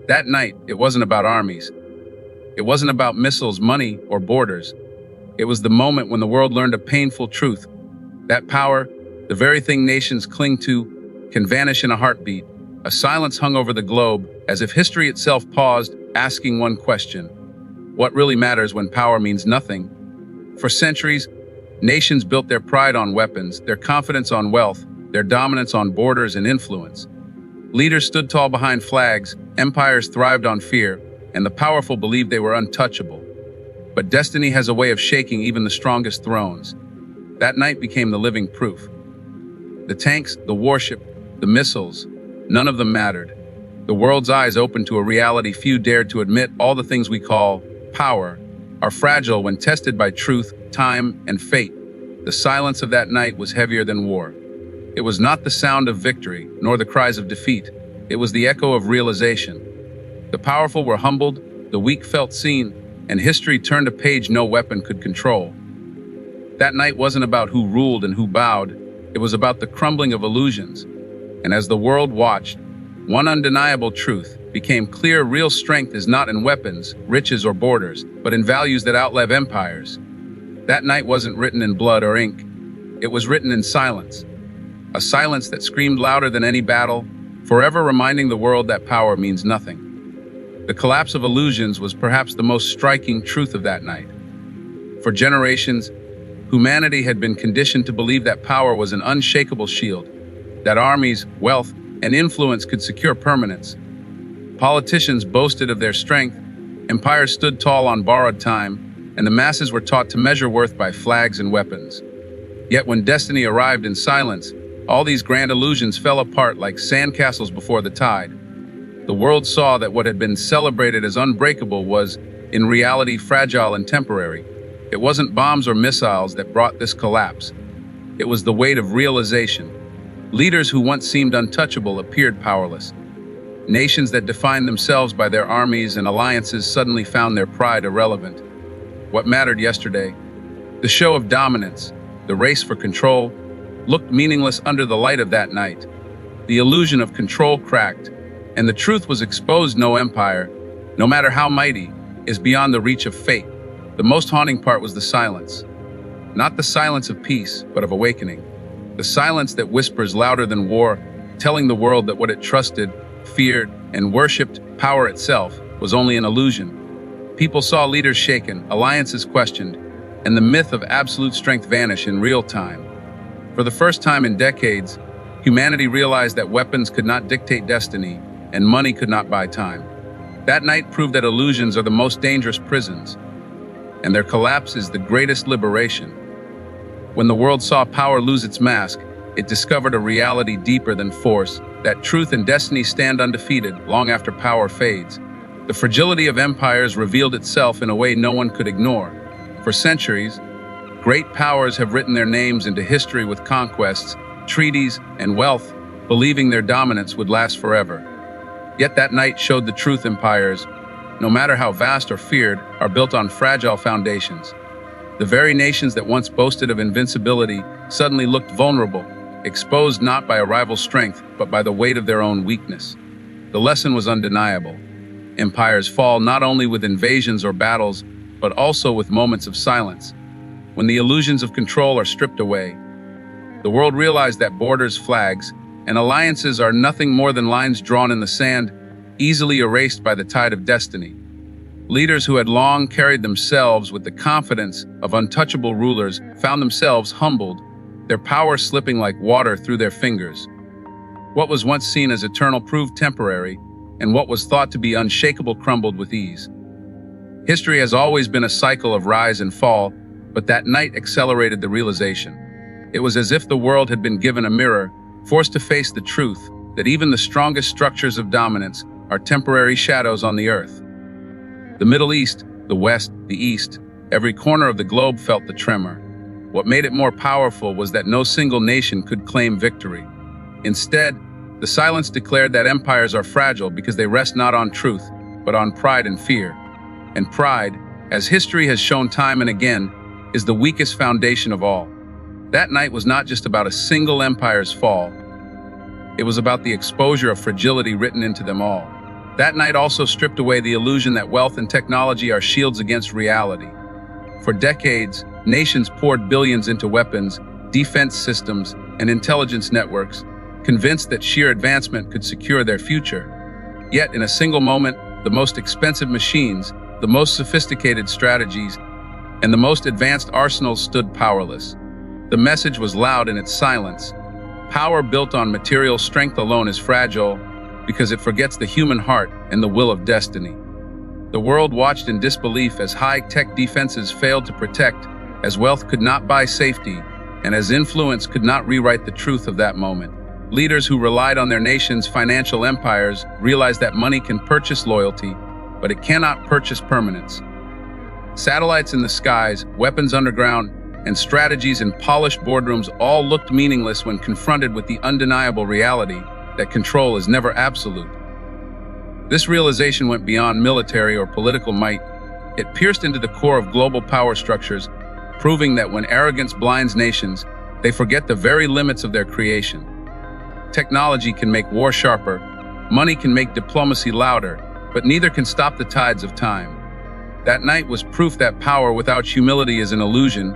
That night, it wasn't about armies. It wasn't about missiles, money, or borders. It was the moment when the world learned a painful truth. That power, the very thing nations cling to, can vanish in a heartbeat. A silence hung over the globe, as if history itself paused, asking one question: what really matters when power means nothing? For centuries, nations built their pride on weapons, their confidence on wealth, their dominance on borders and influence. Leaders stood tall behind flags, empires thrived on fear, and the powerful believed they were untouchable. But destiny has a way of shaking even the strongest thrones. That night became the living proof. The tanks, the warship, the missiles, none of them mattered. The world's eyes opened to a reality few dared to admit. All the things we call power are fragile when tested by truth, time, and fate. The silence of that night was heavier than war. It was not the sound of victory, nor the cries of defeat. It was the echo of realization. The powerful were humbled, the weak felt seen, and history turned a page no weapon could control. That night wasn't about who ruled and who bowed. It was about the crumbling of illusions. And as the world watched, one undeniable truth became clear: real strength is not in weapons, riches, or borders, but in values that outlive empires. That night wasn't written in blood or ink. It was written in silence. A silence that screamed louder than any battle, forever reminding the world that power means nothing. The collapse of illusions was perhaps the most striking truth of that night. For generations, humanity had been conditioned to believe that power was an unshakable shield, that armies, wealth, and influence could secure permanence. Politicians boasted of their strength, empires stood tall on borrowed time, and the masses were taught to measure worth by flags and weapons. Yet when destiny arrived in silence, all these grand illusions fell apart like sandcastles before the tide. The world saw that what had been celebrated as unbreakable was, in reality, fragile and temporary. It wasn't bombs or missiles that brought this collapse. It was the weight of realization. Leaders who once seemed untouchable appeared powerless. Nations that defined themselves by their armies and alliances suddenly found their pride irrelevant. What mattered yesterday, the show of dominance, the race for control, looked meaningless under the light of that night. The illusion of control cracked, and the truth was exposed: no empire, no matter how mighty, is beyond the reach of fate. The most haunting part was the silence. Not the silence of peace, but of awakening. The silence that whispers louder than war, telling the world that what it trusted, feared, and worshipped, power itself, was only an illusion. People saw leaders shaken, alliances questioned, and the myth of absolute strength vanish in real time. For the first time in decades, humanity realized that weapons could not dictate destiny, and money could not buy time. That night proved that illusions are the most dangerous prisons, and their collapse is the greatest liberation. When the world saw power lose its mask, it discovered a reality deeper than force, that truth and destiny stand undefeated long after power fades. The fragility of empires revealed itself in a way no one could ignore. For centuries, great powers have written their names into history with conquests, treaties, and wealth, believing their dominance would last forever. Yet that night showed the truth: empires, no matter how vast or feared, are built on fragile foundations. The very nations that once boasted of invincibility suddenly looked vulnerable, exposed not by a rival's strength, but by the weight of their own weakness. The lesson was undeniable. Empires fall not only with invasions or battles, but also with moments of silence. When the illusions of control are stripped away, the world realized that borders, flags, and alliances are nothing more than lines drawn in the sand, easily erased by the tide of destiny. Leaders who had long carried themselves with the confidence of untouchable rulers found themselves humbled, their power slipping like water through their fingers. What was once seen as eternal proved temporary, and what was thought to be unshakable crumbled with ease. History has always been a cycle of rise and fall, but that night accelerated the realization. It was as if the world had been given a mirror, forced to face the truth that even the strongest structures of dominance are temporary shadows on the earth. The Middle East, the West, the East, every corner of the globe felt the tremor. What made it more powerful was that no single nation could claim victory. Instead, the silence declared that empires are fragile because they rest not on truth, but on pride and fear. And pride, as history has shown time and again, is the weakest foundation of all. That night was not just about a single empire's fall. It was about the exposure of fragility written into them all. That night also stripped away the illusion that wealth and technology are shields against reality. For decades, nations poured billions into weapons, defense systems, and intelligence networks, convinced that sheer advancement could secure their future. Yet, in a single moment, the most expensive machines, the most sophisticated strategies, and the most advanced arsenals stood powerless. The message was loud in its silence. Power built on material strength alone is fragile because it forgets the human heart and the will of destiny. The world watched in disbelief as high-tech defenses failed to protect, as wealth could not buy safety, and as influence could not rewrite the truth of that moment. Leaders who relied on their nation's financial empires realized that money can purchase loyalty, but it cannot purchase permanence. Satellites in the skies, weapons underground, and strategies in polished boardrooms all looked meaningless when confronted with the undeniable reality that control is never absolute. This realization went beyond military or political might. It pierced into the core of global power structures, proving that when arrogance blinds nations, they forget the very limits of their creation. Technology can make war sharper, money can make diplomacy louder, but neither can stop the tides of time. That night was proof that power without humility is an illusion,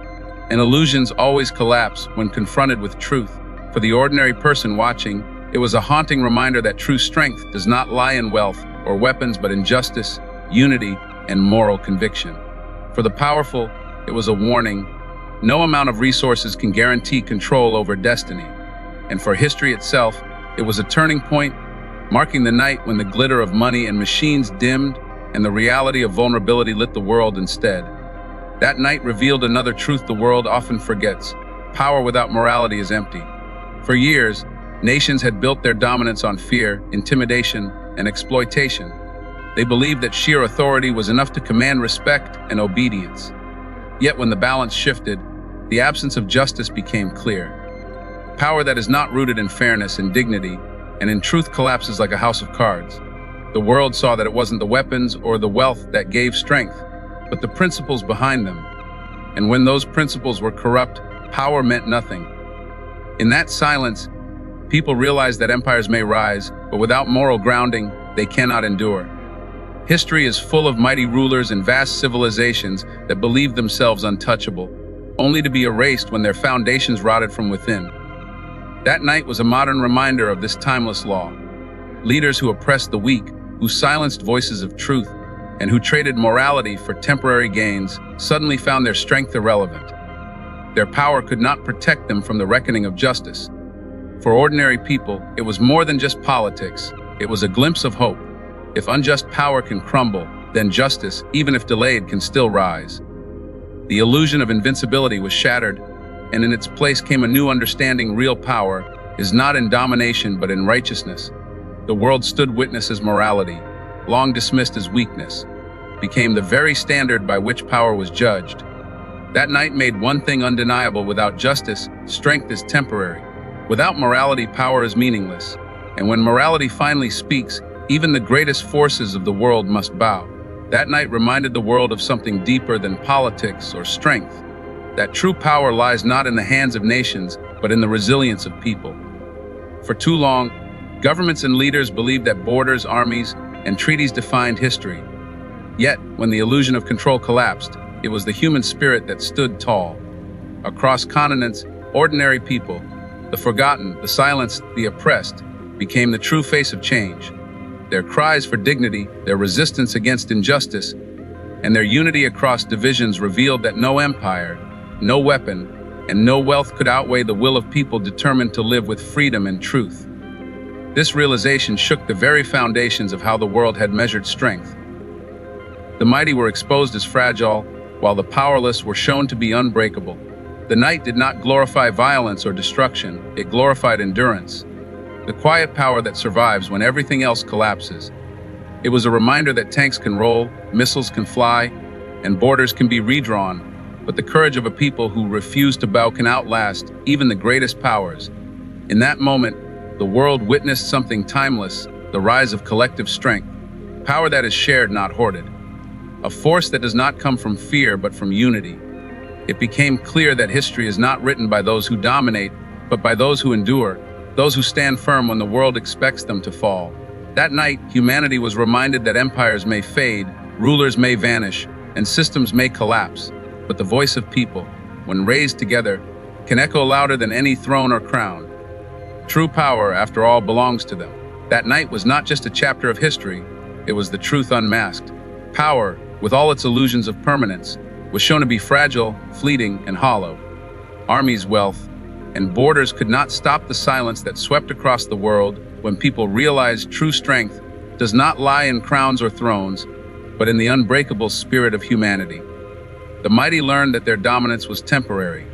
and illusions always collapse when confronted with truth. For the ordinary person watching, it was a haunting reminder that true strength does not lie in wealth or weapons, but in justice, unity, and moral conviction. For the powerful, it was a warning. No amount of resources can guarantee control over destiny. And for history itself, it was a turning point, marking the night when the glitter of money and machines dimmed and the reality of vulnerability lit the world instead. That night revealed another truth the world often forgets. Power without morality is empty. For years, nations had built their dominance on fear, intimidation, and exploitation. They believed that sheer authority was enough to command respect and obedience. Yet when the balance shifted, the absence of justice became clear. Power that is not rooted in fairness and dignity, and in truth collapses like a house of cards. The world saw that it wasn't the weapons or the wealth that gave strength, but the principles behind them. And when those principles were corrupt, power meant nothing. In that silence, people realized that empires may rise, but without moral grounding, they cannot endure. History is full of mighty rulers and vast civilizations that believed themselves untouchable, only to be erased when their foundations rotted from within. That night was a modern reminder of this timeless law. Leaders who oppressed the weak, who silenced voices of truth, and who traded morality for temporary gains, suddenly found their strength irrelevant. Their power could not protect them from the reckoning of justice. For ordinary people, it was more than just politics. It was a glimpse of hope. If unjust power can crumble, then justice, even if delayed, can still rise. The illusion of invincibility was shattered, and in its place came a new understanding. Real power is not in domination but in righteousness. The world stood witness as morality, long dismissed as weakness, became the very standard by which power was judged. That night made one thing undeniable: without justice, strength is temporary. Without morality, power is meaningless. And when morality finally speaks, even the greatest forces of the world must bow. That night reminded the world of something deeper than politics or strength, that true power lies not in the hands of nations, but in the resilience of people. For too long, governments and leaders believed that borders, armies, and treaties defined history. Yet, when the illusion of control collapsed, it was the human spirit that stood tall. Across continents, ordinary people, the forgotten, the silenced, the oppressed, became the true face of change. Their cries for dignity, their resistance against injustice, and their unity across divisions revealed that no empire, no weapon, and no wealth could outweigh the will of people determined to live with freedom and truth. This realization shook the very foundations of how the world had measured strength. The mighty were exposed as fragile, while the powerless were shown to be unbreakable. The night did not glorify violence or destruction, it glorified endurance, the quiet power that survives when everything else collapses. It was a reminder that tanks can roll, missiles can fly, and borders can be redrawn, but the courage of a people who refuse to bow can outlast even the greatest powers. In that moment, the world witnessed something timeless: the rise of collective strength, power that is shared, not hoarded, a force that does not come from fear but from unity. It became clear that history is not written by those who dominate, but by those who endure, those who stand firm when the world expects them to fall. That night, humanity was reminded that empires may fade, rulers may vanish, and systems may collapse, but the voice of people, when raised together, can echo louder than any throne or crown. True power, after all, belongs to them. That night was not just a chapter of history, it was the truth unmasked. Power, with all its illusions of permanence, was shown to be fragile, fleeting, and hollow. Armies, wealth, and borders could not stop the silence that swept across the world when people realized true strength does not lie in crowns or thrones, but in the unbreakable spirit of humanity. The mighty learned that their dominance was temporary.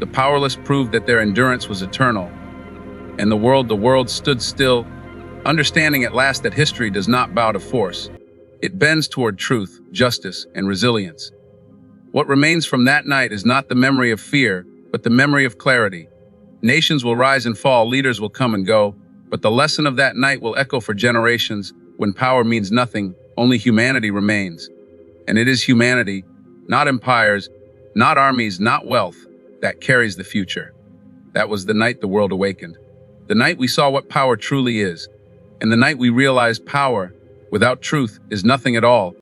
The powerless proved that their endurance was eternal. And the world stood still, understanding at last that history does not bow to force. It bends toward truth, justice, and resilience. What remains from that night is not the memory of fear, but the memory of clarity. Nations will rise and fall, leaders will come and go, but the lesson of that night will echo for generations. When power means nothing, only humanity remains. And it is humanity, not empires, not armies, not wealth, that carries the future. That was the night the world awakened. The night we saw what power truly is. And the night we realized power, without truth, is nothing at all.